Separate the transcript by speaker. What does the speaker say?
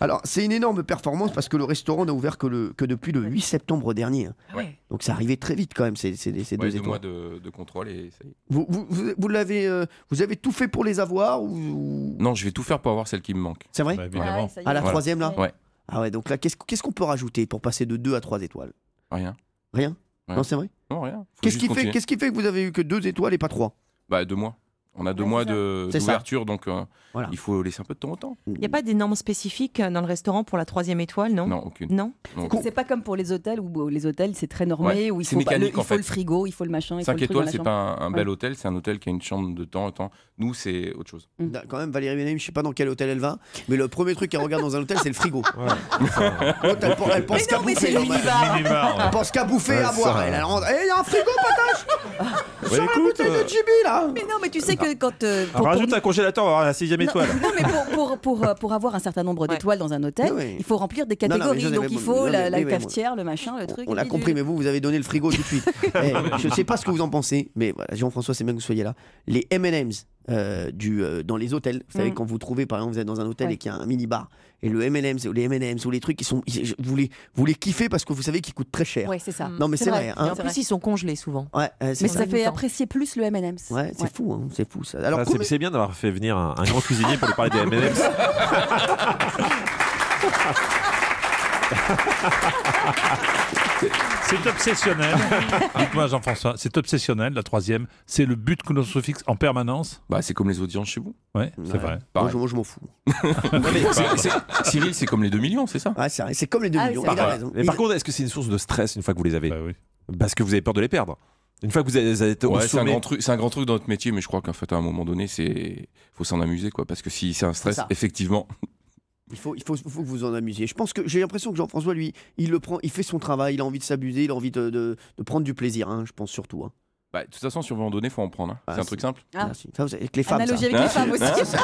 Speaker 1: Alors, c'est une énorme performance parce que le restaurant n'a ouvert que depuis le 8 septembre dernier.
Speaker 2: Ouais.
Speaker 1: Donc, c'est arrivé très vite quand même, ces deux étoiles.
Speaker 2: 2 mois de contrôle et ça y est.
Speaker 1: Vous avez tout fait pour les avoir ou...
Speaker 2: Non, je vais tout faire pour avoir celle qui me manque.
Speaker 1: C'est vrai?
Speaker 3: Bah, évidemment.
Speaker 4: ça y est.
Speaker 1: À la
Speaker 2: Voilà.
Speaker 1: troisième, là?
Speaker 2: Ouais.
Speaker 1: Ah ouais, donc là, qu'est-ce qu'on peut rajouter pour passer de 2 à 3 étoiles?
Speaker 2: Rien.
Speaker 1: Rien?
Speaker 2: Ouais.
Speaker 1: Non, c'est vrai?
Speaker 2: Non, rien. Faut
Speaker 1: Qu'est-ce
Speaker 2: juste
Speaker 1: qui
Speaker 2: continuer.
Speaker 1: fait que vous avez eu que 2 étoiles et pas 3?
Speaker 2: Bah 2 mois. On a 2
Speaker 4: Ouais,
Speaker 2: mois
Speaker 4: c'est ça.
Speaker 1: C'est ça.
Speaker 2: d'ouverture, donc
Speaker 1: Voilà.
Speaker 2: il faut laisser un peu de temps au temps.
Speaker 5: Il n'y a pas des normes spécifiques dans le restaurant pour la 3e étoile, non?
Speaker 2: Non, aucune.
Speaker 5: Non.
Speaker 2: Non,
Speaker 4: C'est pas comme pour les hôtels où les hôtels c'est très normé,
Speaker 2: Ouais,
Speaker 4: où il
Speaker 2: c'est
Speaker 4: faut,
Speaker 2: mécanique,
Speaker 4: il
Speaker 2: en
Speaker 4: faut
Speaker 2: fait.
Speaker 4: le frigo, il faut le machin, il faut
Speaker 2: 5
Speaker 4: le truc dans
Speaker 2: étoiles,
Speaker 4: la
Speaker 2: c'est
Speaker 4: chambre.
Speaker 2: pas un bel
Speaker 4: Ouais.
Speaker 2: hôtel, c'est un hôtel qui a une chambre de temps en temps. Nous, c'est autre chose.
Speaker 1: Quand même, Valérie Benem, je sais pas dans quel hôtel elle va, mais le premier truc qu'elle regarde dans un hôtel, c'est le frigo. L'autre, elle pense qu'à
Speaker 4: mais c'est
Speaker 1: bouffer.
Speaker 4: le minibar.
Speaker 3: Minibar.
Speaker 1: Elle pense qu'à bouffer et à
Speaker 3: Ouais,
Speaker 1: boire.
Speaker 3: ça.
Speaker 1: Elle rentre. Il y a un frigo, patache
Speaker 3: Ouais,
Speaker 1: Sur la
Speaker 3: écoute,
Speaker 1: bouteille de Jibi, là
Speaker 4: Mais non, mais tu sais que quand
Speaker 3: rajoute un congélateur, on va avoir la 6e
Speaker 4: non,
Speaker 3: étoile.
Speaker 4: non, mais pour avoir un certain nombre d'étoiles dans un hôtel,
Speaker 1: Oui.
Speaker 4: il faut remplir des
Speaker 1: Non, non, mais
Speaker 4: catégories.
Speaker 1: je sais,
Speaker 4: Donc
Speaker 1: mais
Speaker 4: il
Speaker 1: bon,
Speaker 4: faut
Speaker 1: non, mais
Speaker 4: la
Speaker 1: oui, oui,
Speaker 4: cafetière, le machin, le truc.
Speaker 1: On l'a compris, mais vous avez donné le frigo tout de suite. Je sais pas ce que vous en pensez, mais voilà, Jean-François, c'est bien que vous soyez là. Les M&M's dans les hôtels, vous savez, quand vous trouvez, par exemple, vous êtes dans un hôtel et qu'il y a un mini-bar, et le M&M's, ou les M&M's, ou les trucs, vous les kiffez parce que vous savez qu'ils coûtent très cher.
Speaker 4: Ouais, c'est ça.
Speaker 1: Non, mais c'est vrai.
Speaker 5: Et
Speaker 1: hein.
Speaker 5: en plus, ils sont congelés souvent.
Speaker 1: Ouais,
Speaker 4: Mais
Speaker 1: c'est
Speaker 4: ça
Speaker 1: vrai.
Speaker 4: fait
Speaker 5: temps.
Speaker 4: apprécier plus le M&M's.
Speaker 1: Ouais, c'est fou, hein, c'est fou ça. Alors,
Speaker 3: Ah, c'est bien d'avoir fait venir un grand cuisinier pour lui parler des M&M's.
Speaker 6: C'est obsessionnel. Dites-moi, Jean-François, c'est obsessionnel, la 3e. C'est le but que l'on se fixe en permanence.
Speaker 2: Bah, c'est comme les audiences chez vous.
Speaker 6: Ouais, c'est
Speaker 1: Ouais.
Speaker 6: vrai.
Speaker 1: moi, je m'en fous.
Speaker 2: Cyril, c'est comme les 2 millions, c'est ça?
Speaker 1: Ouais, c'est vrai, c'est comme les 2
Speaker 4: Ah,
Speaker 1: millions.
Speaker 4: c'est
Speaker 1: Il a
Speaker 4: vrai.
Speaker 1: raison.
Speaker 3: Mais par contre, est-ce que c'est une source de stress une fois que vous les avez?
Speaker 6: Bah oui.
Speaker 3: Parce que vous avez peur de les perdre. Une fois que vous avez été au
Speaker 2: Ouais, c'est un
Speaker 3: sommet.
Speaker 2: grand truc. C'est un grand truc dans notre métier, mais je crois qu'en fait, à un moment donné, faut s'en amuser, quoi. Parce que si c'est un stress,
Speaker 1: C'est ça.
Speaker 2: effectivement.
Speaker 1: Il faut que vous en amusiez. Je pense que j'ai l'impression que Jean-François, lui, il le prend, il fait son travail, il a envie de s'abuser, il a envie de prendre du plaisir, hein, je pense surtout. Hein.
Speaker 2: Bah, de toute façon, si on veut en donner, faut en prendre. Hein.
Speaker 1: Ah,
Speaker 2: c'est un
Speaker 1: c'est-
Speaker 2: truc simple.
Speaker 4: Ah.
Speaker 1: Merci. Ça, avec les femmes,
Speaker 4: Analogie
Speaker 1: ça.
Speaker 4: avec les femmes aussi.